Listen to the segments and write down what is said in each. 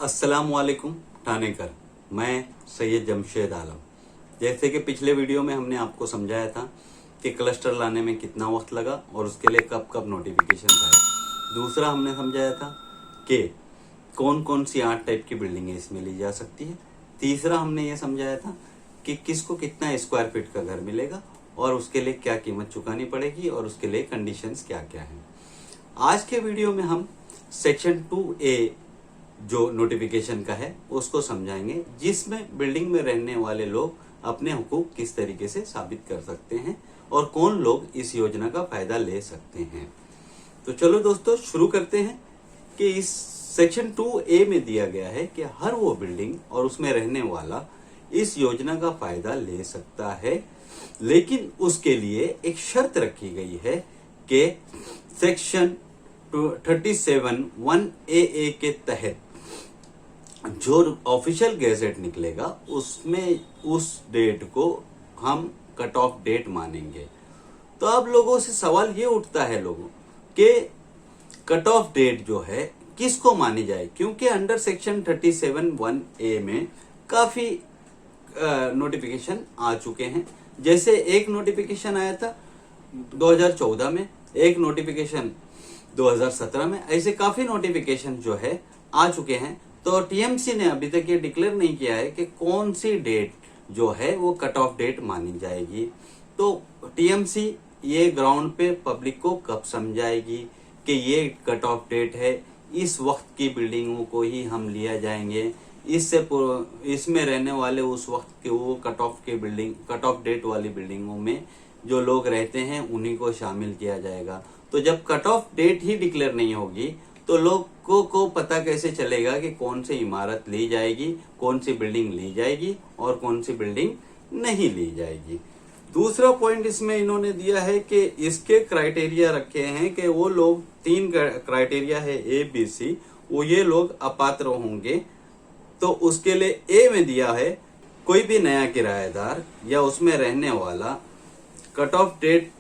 अस्सलाम वालेकुम ठाणेकर। मैं सैयद जमशेद आलम। जैसे कि पिछले वीडियो में हमने आपको समझाया था कि क्लस्टर लाने में कितना वक्त लगा और उसके लिए कब कब नोटिफिकेशन आए। दूसरा हमने समझाया था कि कौन कौन सी 8 टाइप की बिल्डिंगें इसमें ली जा सकती है। तीसरा हमने ये समझाया था कि किसको कितना स्क्वायर फीट का घर मिलेगा और उसके लिए क्या कीमत चुकानी पड़ेगी और उसके लिए कंडीशंस क्या क्या हैं। आज के वीडियो में हम सेक्शन 2A जो नोटिफिकेशन का है उसको समझाएंगे, जिसमें बिल्डिंग में रहने वाले लोग अपने हुकूक किस तरीके से साबित कर सकते हैं और कौन लोग इस योजना का फायदा ले सकते हैं। तो चलो दोस्तों शुरू करते हैं कि इस सेक्शन 2A में दिया गया है कि हर वो बिल्डिंग और उसमें रहने वाला इस योजना का फायदा ले सकता है, लेकिन उसके लिए एक शर्त रखी गई है कि सेक्शन 37(1) के तहत जो ऑफिशियल गैजेट निकलेगा उसमें उस डेट को हम कट ऑफ डेट मानेंगे। तो अब लोगों से सवाल ये उठता है लोगों कि कट ऑफ डेट जो है किसको मानी जाए, क्योंकि अंडर सेक्शन 37(1) में काफी नोटिफिकेशन आ चुके हैं। जैसे एक नोटिफिकेशन आया था 2014 में, एक नोटिफिकेशन 2017 में, ऐसे काफी नोटिफिकेशन जो है आ चुके हैं। तो टीएमसी ने अभी तक ये डिक्लेयर नहीं किया है कि कौन सी डेट जो है वो कट ऑफ डेट मानी जाएगी। तो टीएमसी ये ग्राउंड पे पब्लिक को कब समझाएगी कि ये कट ऑफ डेट है, इस वक्त की बिल्डिंगों को ही हम लिया जाएंगे, इसमें रहने वाले उस वक्त के वो कट ऑफ डेट वाली बिल्डिंगों में जो लोग रहते हैं उन्हीं को शामिल किया जाएगा। तो जब कट ऑफ डेट ही डिक्लेयर नहीं होगी तो लोगों को पता कैसे चलेगा कि कौन सी इमारत ली जाएगी, कौन सी बिल्डिंग ली जाएगी और कौन सी बिल्डिंग नहीं ली जाएगी। दूसरा पॉइंट इसमें इन्होंने दिया है कि इसके क्राइटेरिया रखे हैं कि वो लोग 3 क्राइटेरिया है ABC, वो ये लोग अपात्र होंगे। तो उसके लिए ए में दिया है कोई भी नया किराएदार या उसमें रहने वाला कट ऑफ डेट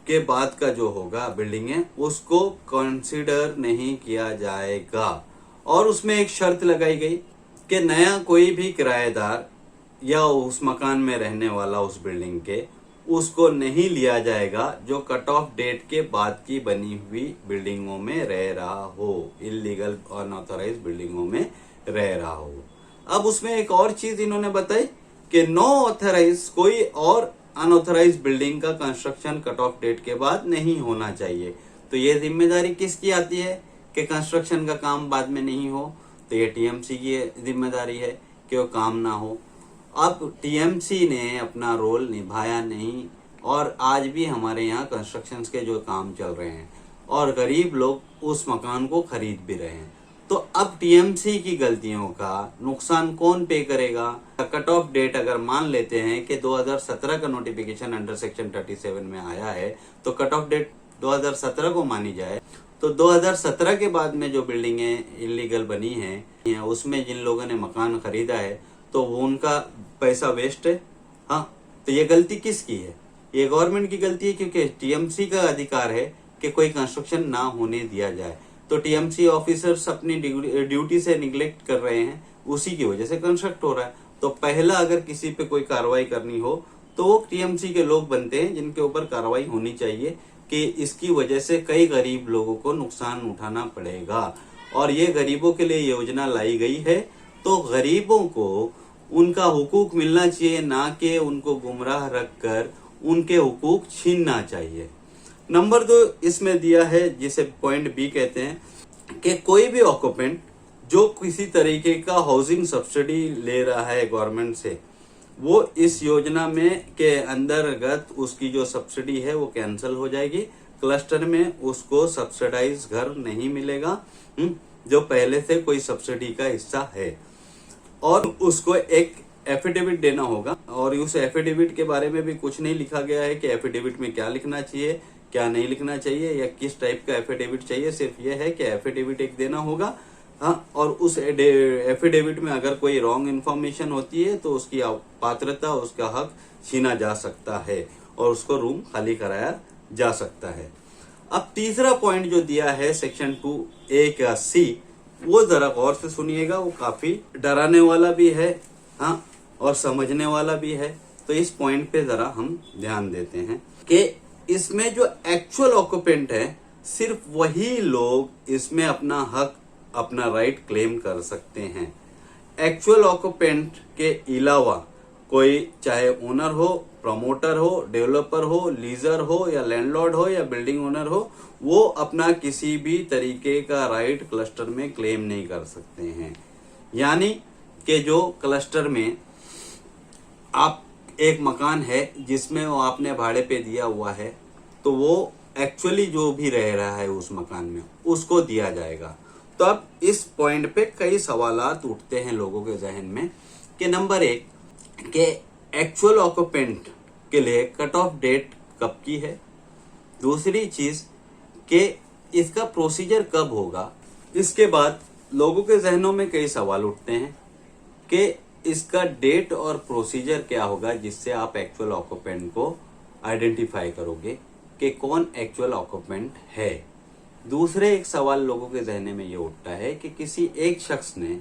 के बाद का जो होगा बिल्डिंग है उसको कंसीडर नहीं किया जाएगा। और उसमें एक शर्त लगाई गई कि नया कोई भी किराएदार या उस मकान में रहने वाला उस बिल्डिंग के उसको नहीं लिया जाएगा जो कट ऑफ डेट के बाद की बनी हुई बिल्डिंगों में रह रहा हो, इलीगल अनऑथराइज्ड बिल्डिंगों में रह रहा हो। अब उसमें एक और चीज इन्होंने बताई कि नो ऑथराइज कोई और अनऑथराइज्ड बिल्डिंग का कंस्ट्रक्शन कट ऑफ डेट के बाद नहीं होना चाहिए। तो ये जिम्मेदारी किसकी आती है कि कंस्ट्रक्शन का काम बाद में नहीं हो? तो ये टीएमसी की जिम्मेदारी है कि वो काम ना हो। अब टीएमसी ने अपना रोल निभाया नहीं और आज भी हमारे यहाँ कंस्ट्रक्शन के जो काम चल रहे हैं और गरीब लोग उस मकान को खरीद भी रहे हैं। तो अब टीएमसी की गलतियों का नुकसान कौन पे करेगा? कट ऑफ डेट अगर मान लेते हैं कि 2017 का नोटिफिकेशन अंडर सेक्शन 37 में आया है तो कट ऑफ डेट 2017 को मानी जाए तो 2017 के बाद में जो बिल्डिंगें इलीगल बनी हैं उसमें जिन लोगों ने मकान खरीदा है तो वो उनका पैसा वेस्ट है। हाँ, तो ये गलती किसकी है? ये गवर्नमेंट की गलती है, क्योंकि टीएमसी का अधिकार है कि कोई कंस्ट्रक्शन ना होने दिया जाए। तो टीएमसी ऑफिसर्स अपनी ड्यूटी से निग्लेक्ट कर रहे हैं, उसी की वजह से कंस्ट्रक्ट हो रहा है। तो पहला अगर किसी पे कोई कार्रवाई करनी हो तो वो टीएमसी के लोग बनते हैं जिनके ऊपर कार्रवाई होनी चाहिए कि इसकी वजह से कई गरीब लोगों को नुकसान उठाना पड़ेगा। और ये गरीबों के लिए योजना लाई गई है, तो गरीबों को उनका हुकूक मिलना चाहिए, ना कि उनको गुमराह रखकर उनके हुकूक छीनना चाहिए। नंबर 2 इसमें दिया है जिसे पॉइंट बी कहते हैं कि कोई भी ऑक्यूपेंट जो किसी तरीके का हाउसिंग सब्सिडी ले रहा है गवर्नमेंट से, वो इस योजना में के अंतर्गत उसकी जो सब्सिडी है वो कैंसिल हो जाएगी। क्लस्टर में उसको सब्सिडाइज घर नहीं मिलेगा जो पहले से कोई सब्सिडी का हिस्सा है, और उसको एक एफिडेविट देना होगा। और उस एफिडेविट के बारे में भी कुछ नहीं लिखा गया है कि एफिडेविट में क्या लिखना चाहिए, क्या नहीं लिखना चाहिए या किस टाइप का एफिडेविट चाहिए। सिर्फ यह है कि एफिडेविट एक देना होगा। हाँ, और उस एफिडेविट में अगर कोई रॉन्ग इन्फॉर्मेशन होती है तो उसकी पात्रता, उसका हक छीना जा सकता है और उसको रूम खाली कराया जा सकता है। अब तीसरा पॉइंट जो दिया है सेक्शन 2A का C वो जरा गौर से सुनिएगा, वो काफी डराने वाला भी है, हाँ, और समझने वाला भी है। तो इस पॉइंट पे जरा हम ध्यान देते हैं कि इसमें जो एक्चुअल ऑक्यूपेंट है, सिर्फ वही लोग इसमें अपना हक, अपना राइट क्लेम कर सकते हैं। एक्चुअल ऑक्यूपेंट के अलावा कोई, चाहे ओनर हो, प्रमोटर हो, डेवलपर हो, लीजर हो, या लैंडलॉर्ड हो, या बिल्डिंग ओनर हो, वो अपना किसी भी तरीके का राइट क्लस्टर में क्लेम नहीं कर सकते हैं। यानी कि जो क्लस्टर में आप एक मकान है जिसमें वो आपने भाड़े पे दिया हुआ है, तो वो एक्चुअली जो भी रह रहा है उस मकान में, उसको दिया जाएगा। तो अब इस पॉइंट पे कई सवालात उठते हैं लोगों के जहन में कि नंबर 1 कि एक्चुअल ऑक्यूपेंट के लिए कट ऑफ डेट कब की है। दूसरी चीज कि इसका प्रोसीजर कब होगा। इसके बाद लोगों के जहनों में कई सवाल उठते हैं कि इसका डेट और प्रोसीजर क्या होगा जिससे आप एक्चुअल ऑक्यूपेंट को आइडेंटिफाई करोगे कि कौन एक्चुअल ऑक्यूपेंट है। दूसरे एक सवाल लोगों के जहन में ये उठता है कि किसी एक शख्स ने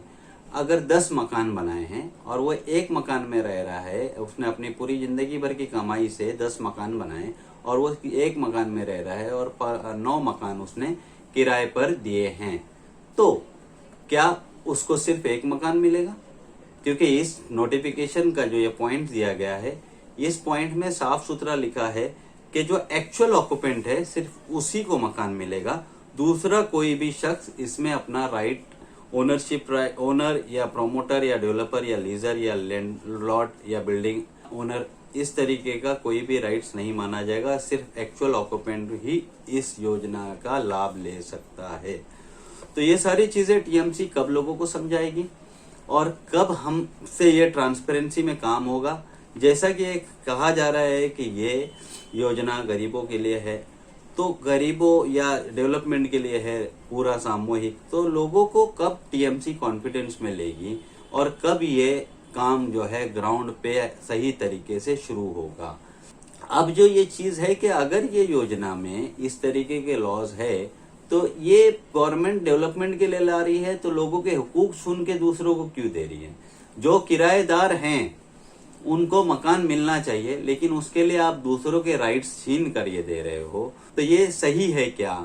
अगर 10 मकान बनाए हैं और वो एक मकान में रह रहा है, उसने अपनी पूरी जिंदगी भर की कमाई से 10 मकान बनाए और वो एक मकान में रह रहा है और 9 मकान उसने किराए पर दिए हैं, तो क्या उसको सिर्फ एक मकान मिलेगा? क्योंकि इस नोटिफिकेशन का जो ये पॉइंट दिया गया है, इस पॉइंट में साफ सुथरा लिखा है कि जो एक्चुअल ऑक्यूपेंट है सिर्फ उसी को मकान मिलेगा, दूसरा कोई भी शख्स इसमें अपना राइट, ओनरशिप, ओनर या प्रोमोटर या डेवलपर या लीजर या लैंडलॉर्ड या बिल्डिंग ओनर, इस तरीके का कोई भी राइट्स नहीं माना जाएगा। सिर्फ एक्चुअल ऑक्यूपेंट ही इस योजना का लाभ ले सकता है। तो ये सारी चीजें टीएमसी कब लोगों को समझाएगी और कब हमसे ये ट्रांसपेरेंसी में काम होगा? जैसा कि एक कहा जा रहा है कि ये योजना गरीबों के लिए है, तो गरीबों या डेवलपमेंट के लिए है पूरा सामूहिक, तो लोगों को कब टीएमसी कॉन्फिडेंस में लेगी और कब ये काम जो है ग्राउंड पे सही तरीके से शुरू होगा? अब जो ये चीज है कि अगर ये योजना में इस तरीके के लॉज है, तो ये गवर्नमेंट डेवलपमेंट के लिए ला रही है, तो लोगों के हुकूक सुन के दूसरों को क्यों दे रही है? जो किराएदार हैं उनको मकान मिलना चाहिए, लेकिन उसके लिए आप दूसरों के राइट्स छीन कर ये दे रहे हो, तो ये सही है क्या?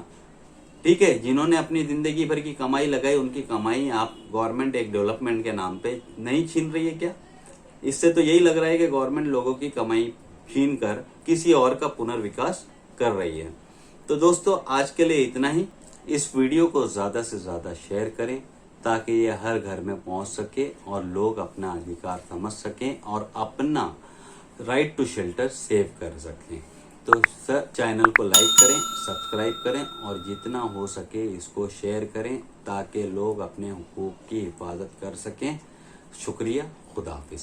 ठीक है, जिन्होंने अपनी जिंदगी भर की कमाई लगाई, उनकी कमाई आप गवर्नमेंट एक डेवलपमेंट के नाम पे नहीं छीन रही है क्या? इससे तो यही लग रहा है कि गवर्नमेंट लोगों की कमाई छीन कर किसी और का पुनर्विकास कर रही है। तो दोस्तों, आज के लिए इतना ही। इस वीडियो को ज्यादा से ज्यादा शेयर करें ताकि ये हर घर में पहुंच सके और लोग अपना अधिकार समझ सकें और अपना राइट टू शेल्टर सेव कर सकें। तो सर, चैनल को लाइक करें, सब्सक्राइब करें और जितना हो सके इसको शेयर करें ताकि लोग अपने हुकूक की हिफाजत कर सकें। शुक्रिया, खुदा हाफिज।